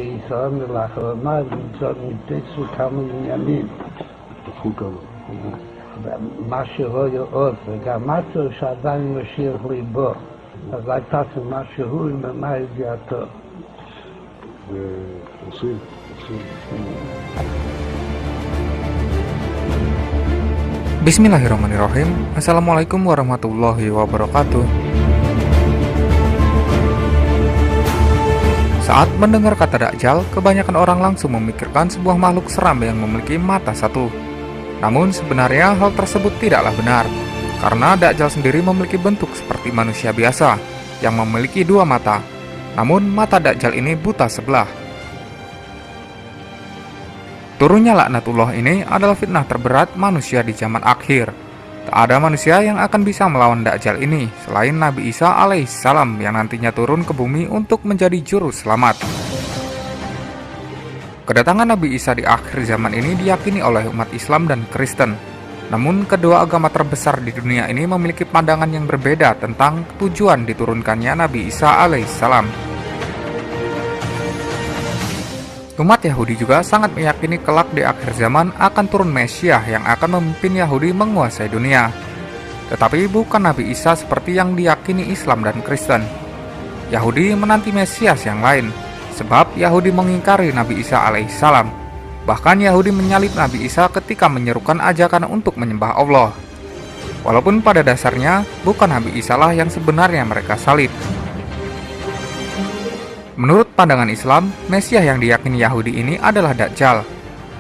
ישראל מלאכרונה לגזול מפסו כמה עניינים. מה שרואה עוד, וגם משהו שעדיין משאיר ליבו. אז הייתה משהו ומה ידיעתו. עושים. Bismillahirrahmanirrahim. Assalamualaikum warahmatullahi wabarakatuh. Saat mendengar kata Dajjal, kebanyakan orang langsung memikirkan sebuah makhluk seram yang memiliki mata satu. Namun sebenarnya hal tersebut tidaklah benar, karena Dajjal sendiri memiliki bentuk seperti manusia biasa yang memiliki dua mata. Namun mata Dajjal ini buta sebelah. Turunnya laknatullah ini adalah fitnah terberat manusia di zaman akhir. Tak ada manusia yang akan bisa melawan Dajjal ini selain Nabi Isa alaihissalam yang nantinya turun ke bumi untuk menjadi juru selamat. Kedatangan Nabi Isa di akhir zaman ini diyakini oleh umat Islam dan Kristen. Namun kedua agama terbesar di dunia ini memiliki pandangan yang berbeda tentang tujuan diturunkannya Nabi Isa alaihissalam. Umat Yahudi juga sangat meyakini kelak di akhir zaman akan turun Mesias yang akan memimpin Yahudi menguasai dunia. Tetapi bukan Nabi Isa seperti yang diyakini Islam dan Kristen. Yahudi menanti Mesias yang lain, sebab Yahudi mengingkari Nabi Isa alaihissalam. Bahkan Yahudi menyalib Nabi Isa ketika menyerukan ajakan untuk menyembah Allah. Walaupun pada dasarnya bukan Nabi Isa lah yang sebenarnya mereka salib. Menurut pandangan Islam, Mesias yang diyakini Yahudi ini adalah Dajjal.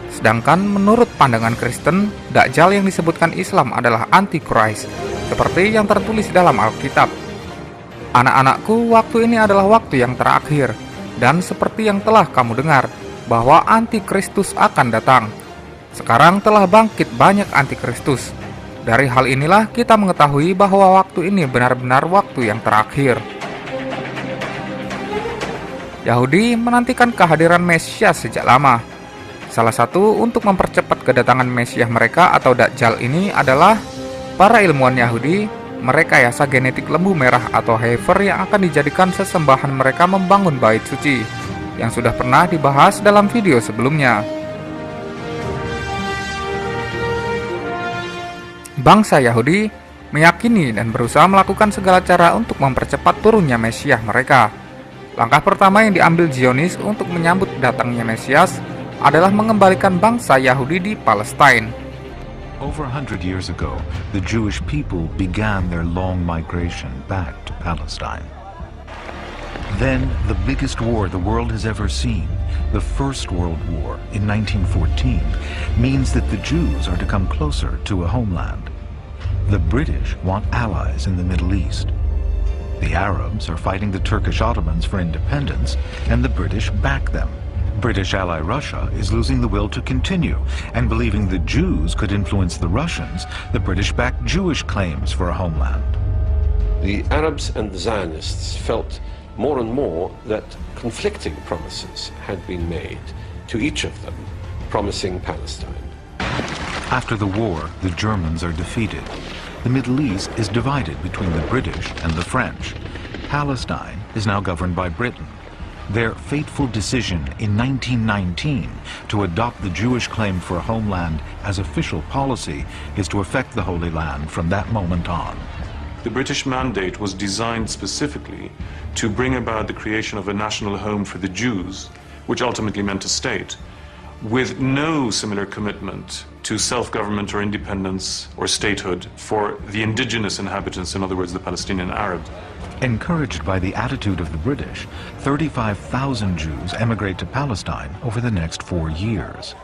Sedangkan menurut pandangan Kristen, Dajjal yang disebutkan Islam adalah Antichrist, seperti yang tertulis dalam Alkitab. Anak-anakku, waktu ini adalah waktu yang terakhir, dan seperti yang telah kamu dengar, bahwa Antikristus akan datang. Sekarang telah bangkit banyak Antikristus. Dari hal inilah kita mengetahui bahwa waktu ini benar-benar waktu yang terakhir. Yahudi menantikan kehadiran Mesias sejak lama. Salah satu untuk mempercepat kedatangan Mesias mereka atau Dajjal ini adalah para ilmuwan Yahudi merekayasa genetik lembu merah atau heifer yang akan dijadikan sesembahan mereka membangun bait suci, yang sudah pernah dibahas dalam video sebelumnya. Bangsa Yahudi meyakini dan berusaha melakukan segala cara untuk mempercepat turunnya Mesias mereka. Langkah pertama yang diambil Zionis untuk menyambut datangnya Mesias adalah mengembalikan bangsa Yahudi di Palestina. Over 100 years ago, the Jewish people began their long migration back to Palestine. Then, the biggest war the world has ever seen, the First World War in 1914, means that the Jews are to come closer to a homeland. The British want allies in the Middle East. The Arabs are fighting the Turkish Ottomans for independence, and the British back them. British ally Russia is losing the will to continue, and believing the Jews could influence the Russians, the British back Jewish claims for a homeland. The Arabs and the Zionists felt more and more that conflicting promises had been made to each of them, promising Palestine. After the war, the Germans are defeated. The Middle East is divided between the British and the French. Palestine is now governed by Britain. Their fateful decision in 1919 to adopt the Jewish claim for a homeland as official policy is to affect the Holy Land from that moment on. The British mandate was designed specifically to bring about the creation of a national home for the Jews, which ultimately meant a state, with no similar commitment to self-government or independence or statehood for the indigenous inhabitants, in other words, the Palestinian Arabs. Encouraged by the attitude of the British, 35,000 Jews emigrate to Palestine over the next 4 years.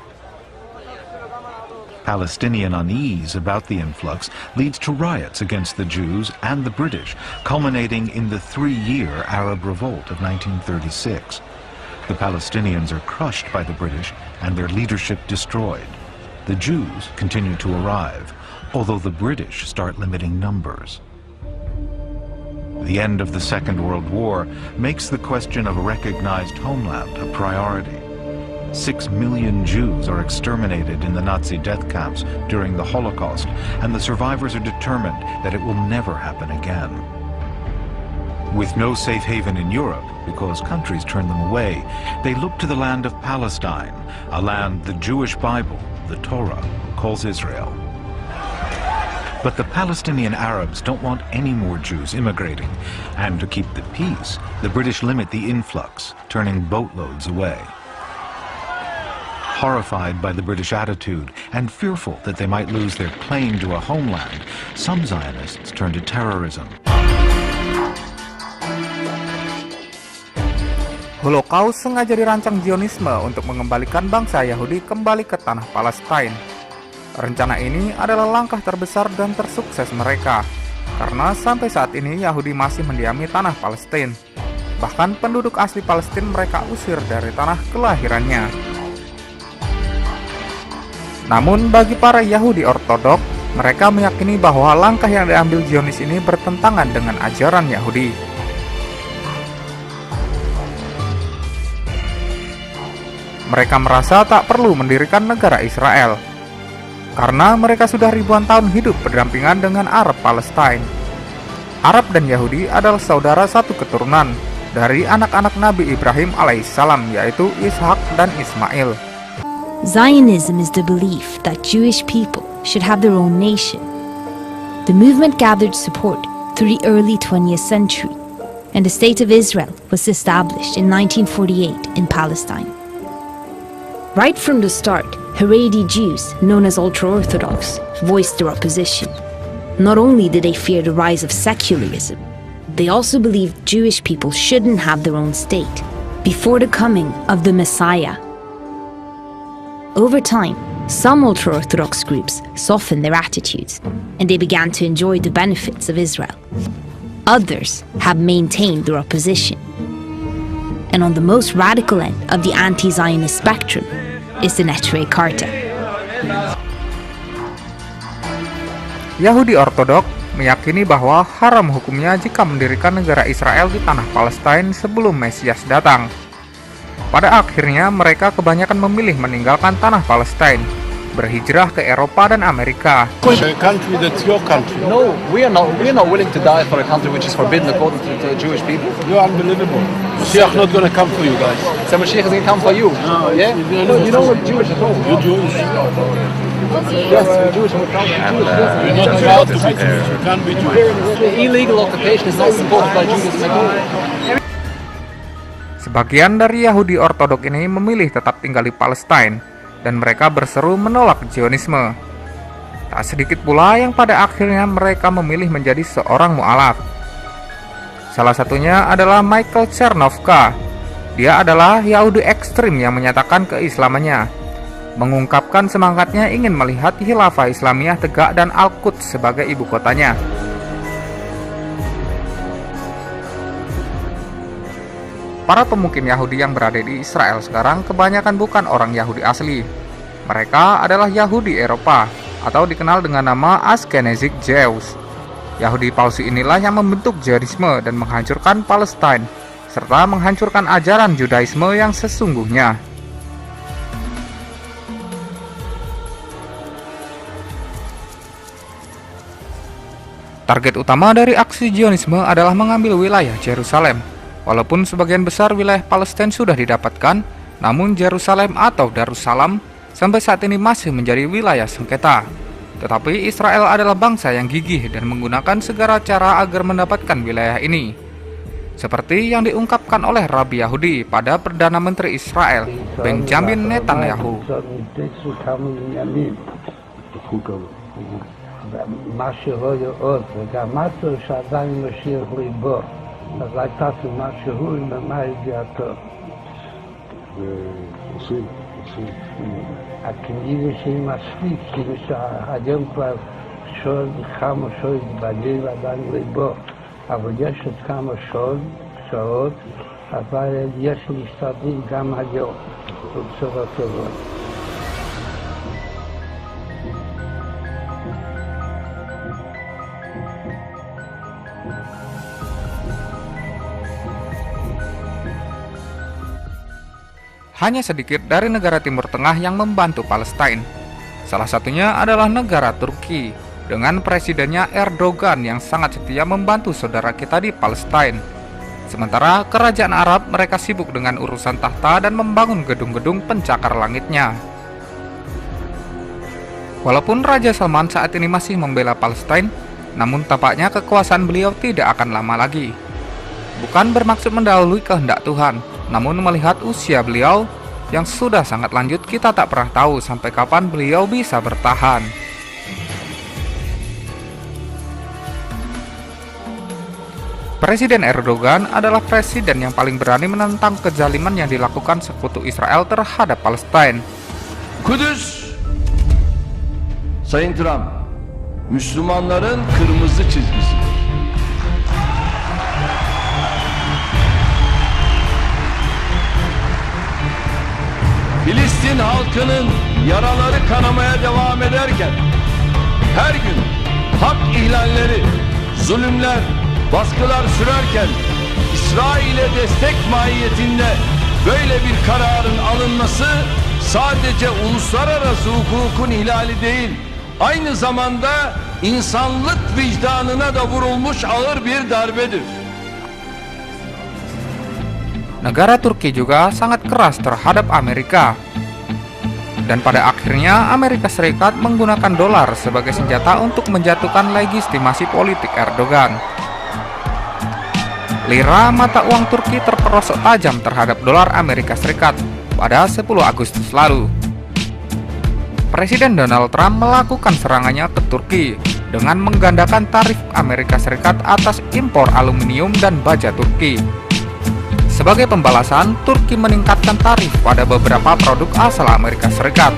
Palestinian unease about the influx leads to riots against the Jews and the British, culminating in the 3-year Arab Revolt of 1936. The Palestinians are crushed by the British and their leadership destroyed. The Jews continue to arrive, although the British start limiting numbers. The end of the Second World War makes the question of a recognized homeland a priority. 6 million Jews are exterminated in the Nazi death camps during the Holocaust, and the survivors are determined that it will never happen again. With no safe haven in Europe, because countries turned them away, they looked to the land of Palestine, a land the Jewish Bible, the Torah, calls Israel. But the Palestinian Arabs don't want any more Jews immigrating, and to keep the peace, the British limit the influx, turning boatloads away. Horrified by the British attitude and fearful that they might lose their claim to a homeland, some Zionists turned to terrorism. Holocaust sengaja dirancang Zionisme untuk mengembalikan bangsa Yahudi kembali ke tanah Palestina. Rencana ini adalah langkah terbesar dan tersukses mereka, karena sampai saat ini Yahudi masih mendiami tanah Palestina. Bahkan penduduk asli Palestina mereka usir dari tanah kelahirannya. Namun bagi para Yahudi Ortodok, mereka meyakini bahwa langkah yang diambil Zionis ini bertentangan dengan ajaran Yahudi. Mereka merasa tak perlu mendirikan negara Israel, karena mereka sudah ribuan tahun hidup berdampingan dengan Arab Palestina. Arab dan Yahudi adalah saudara satu keturunan dari anak-anak Nabi Ibrahim alaihissalam, yaitu Ishak dan Ismail. Zionism is the belief that Jewish people should have their own nation. The movement gathered support through the early 20th century, and the State of Israel was established in 1948 in Palestine. Right from the start, Haredi Jews, known as ultra-Orthodox, voiced their opposition. Not only did they fear the rise of secularism, they also believed Jewish people shouldn't have their own state before the coming of the Messiah. Over time, some ultra-Orthodox groups softened their attitudes, and they began to enjoy the benefits of Israel. Others have maintained their opposition. And on the most radical end of the anti-Zionist spectrum is the Neturei Karta. Yahudi Ortodok meyakini bahwa haram hukumnya jika mendirikan negara Israel di tanah Palestina sebelum Mesias datang. Pada akhirnya mereka kebanyakan memilih meninggalkan tanah Palestina, berhijrah ke Eropa dan Amerika. A country that's your country. No, we are not willing to die for a country which is forbidden according to the Jewish people. You're unbelievable. Mashiach not going to come for you guys. So Mashiach is going to come for you. No, yeah? You know what Jewish at all. You're Jewish. Yes, we're Jewish. You're not allowed to be Jewish. You can't be Jewish. The illegal occupation is not supported by Judaism. Sebagian dari Yahudi Ortodok ini memilih tetap tinggal di Palestina, dan mereka berseru menolak Zionisme. Tak sedikit pula yang pada akhirnya mereka memilih menjadi seorang mu'alaf. Salah satunya adalah Michael Chernovka. Dia adalah Yahudi ekstrim yang menyatakan keislamannya, mengungkapkan semangatnya ingin melihat Khilafah Islamiyah tegak dan Al-Quds sebagai ibu kotanya. Para pemukim Yahudi yang berada di Israel sekarang kebanyakan bukan orang Yahudi asli. Mereka adalah Yahudi Eropa, atau dikenal dengan nama Ashkenazic Jews. Yahudi palsu inilah yang membentuk Zionisme dan menghancurkan Palestina, serta menghancurkan ajaran Judaisme yang sesungguhnya. Target utama dari aksi Zionisme adalah mengambil wilayah Yerusalem. Walaupun sebagian besar wilayah Palestina sudah didapatkan, namun Yerusalem atau Darussalam sampai saat ini masih menjadi wilayah sengketa. Tetapi Israel adalah bangsa yang gigih dan menggunakan segala cara agar mendapatkan wilayah ini. Seperti yang diungkapkan oleh Rabi Yahudi pada Perdana Menteri Israel, Benjamin Netanyahu. אז הייתה משהו במה הגיעתו. עושים. הכנראה שהיא מספיק, כאילו שהיום כבר כמה שעות בליל עדיין ליבו, אבל יש עוד כמה שעות, אבל יש להשתדל גם היום, בבשורות טובות. Hanya sedikit dari negara Timur Tengah yang membantu Palestina. Salah satunya adalah negara Turki, dengan presidennya Erdogan yang sangat setia membantu saudara kita di Palestina. Sementara kerajaan Arab mereka sibuk dengan urusan tahta dan membangun gedung-gedung pencakar langitnya. Walaupun Raja Salman saat ini masih membela Palestina, namun tampaknya kekuasaan beliau tidak akan lama lagi. Bukan bermaksud mendahului kehendak Tuhan, namun melihat usia beliau yang sudah sangat lanjut, kita tak pernah tahu sampai kapan beliau bisa bertahan. Presiden Erdogan adalah presiden yang paling berani menentang kezaliman yang dilakukan sekutu Israel terhadap Palestina. Kudüs, Sayın Trump, Müslümanların kırmızı çizgisidir. Filistin halkının yaraları kanamaya devam ederken, her gün hak ihlalleri, zulümler, baskılar sürerken İsrail'e destek mahiyetinde böyle bir kararın alınması sadece uluslararası hukukun ihlali değil, aynı zamanda insanlık vicdanına da vurulmuş ağır bir darbedir. Negara Turki juga sangat keras terhadap Amerika. Dan pada akhirnya Amerika Serikat menggunakan dolar sebagai senjata untuk menjatuhkan legitimasi politik Erdogan. Lira mata uang Turki terperosok tajam terhadap dolar Amerika Serikat pada 10 Agustus lalu. Presiden Donald Trump melakukan serangannya ke Turki dengan menggandakan tarif Amerika Serikat atas impor aluminium dan baja Turki. Sebagai pembalasan, Turki meningkatkan tarif pada beberapa produk asal Amerika Serikat,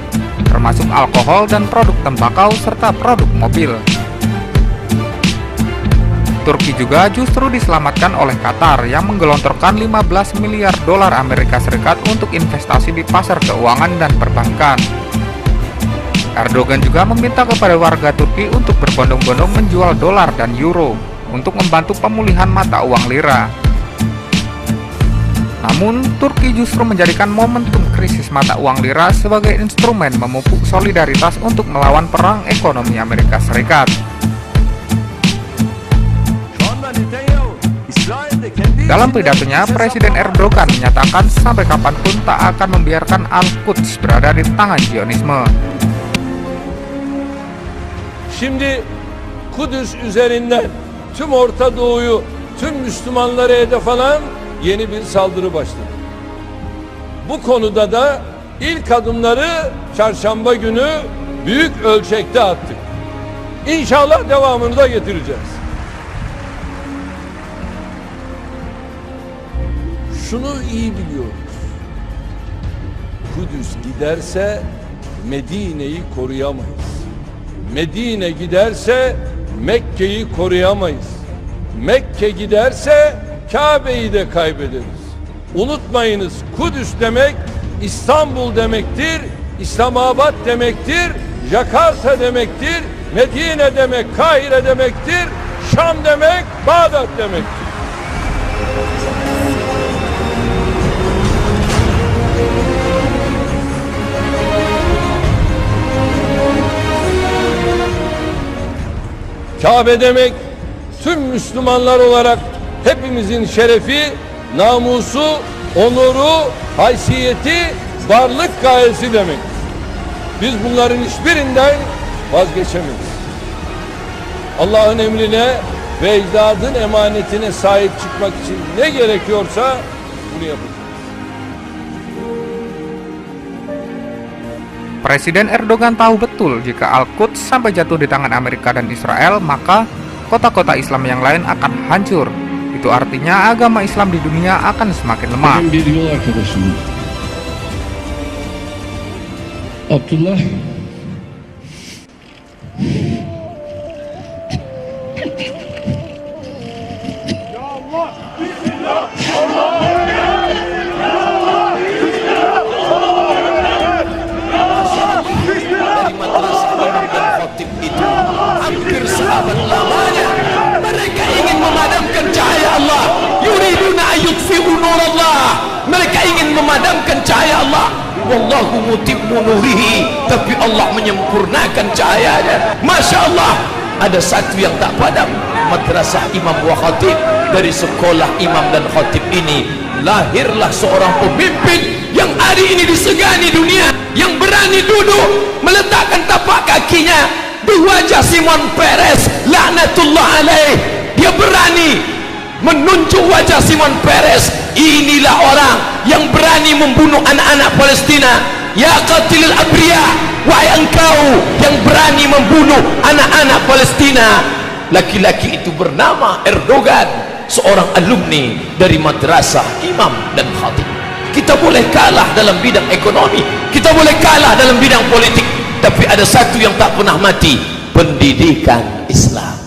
termasuk alkohol dan produk tembakau serta produk mobil. Turki juga justru diselamatkan oleh Qatar yang menggelontorkan 15 miliar dolar Amerika Serikat untuk investasi di pasar keuangan dan perbankan. Erdogan juga meminta kepada warga Turki untuk berbondong-bondong menjual dolar dan euro untuk membantu pemulihan mata uang lira. Namun, Turki justru menjadikan momentum krisis mata uang lira sebagai instrumen memupuk solidaritas untuk melawan perang ekonomi Amerika Serikat. Dalam pidatonya, Presiden Erdogan menyatakan sampai kapanpun tak akan membiarkan Al-Quds berada di tangan Zionisme. Şimdi Kudüs üzerinden tüm Orta Doğu'yu, tüm Müslümanları hedef alan yeni bir saldırı başladı. Bu konuda da ilk adımları çarşamba günü büyük ölçekte attık. İnşallah devamını da getireceğiz. Şunu iyi biliyoruz. Kudüs giderse Medine'yi koruyamayız. Medine giderse Mekke'yi koruyamayız. Mekke giderse Kabe'yi de kaybederiz. Unutmayınız, Kudüs demek İstanbul demektir, İslamabad demektir, Jakarta demektir, Medine demek Kahire demektir, Şam demek Bağdat demektir. Kabe demek tüm Müslümanlar olarak hepimizin şerefi, namusu, onuru, haysiyeti, varlık gayesi demek. Biz bunların hiçbirinden vazgeçemeyiz. Allah'ın emrine ve ecdadın emanetine sahip çıkmak için ne gerekiyorsa bunu yapacağız. Presiden Erdogan tahu betul jika Al-Quds sampai jatuh di tangan Amerika dan Israel, maka kota-kota Islam yang lain akan hancur. Itu artinya agama Islam di dunia akan semakin lemah. Benim bir yol arkadaşım Abdullah mereka ingin memadamkan cahaya Allah. Wallahu mutimmu nurihi, tapi Allah menyempurnakan cahayanya. Masya Allah, ada satu yang tak padam, madrasah imam wa khatib. Dari sekolah imam dan khatib ini lahirlah seorang pemimpin yang hari ini disegani dunia, yang berani duduk meletakkan tapak kakinya di wajah Simon Peres laknatullah alaih. Dia berani menunjuk wajah Simon Peres. Inilah orang yang berani membunuh anak-anak Palestina. Ya qatilul abriya, wahai engkau yang berani membunuh anak-anak Palestina. Laki-laki itu bernama Erdogan, seorang alumni dari madrasah imam dan khatib. Kita boleh kalah dalam bidang ekonomi, kita boleh kalah dalam bidang politik, tapi ada satu yang tak pernah mati: pendidikan Islam.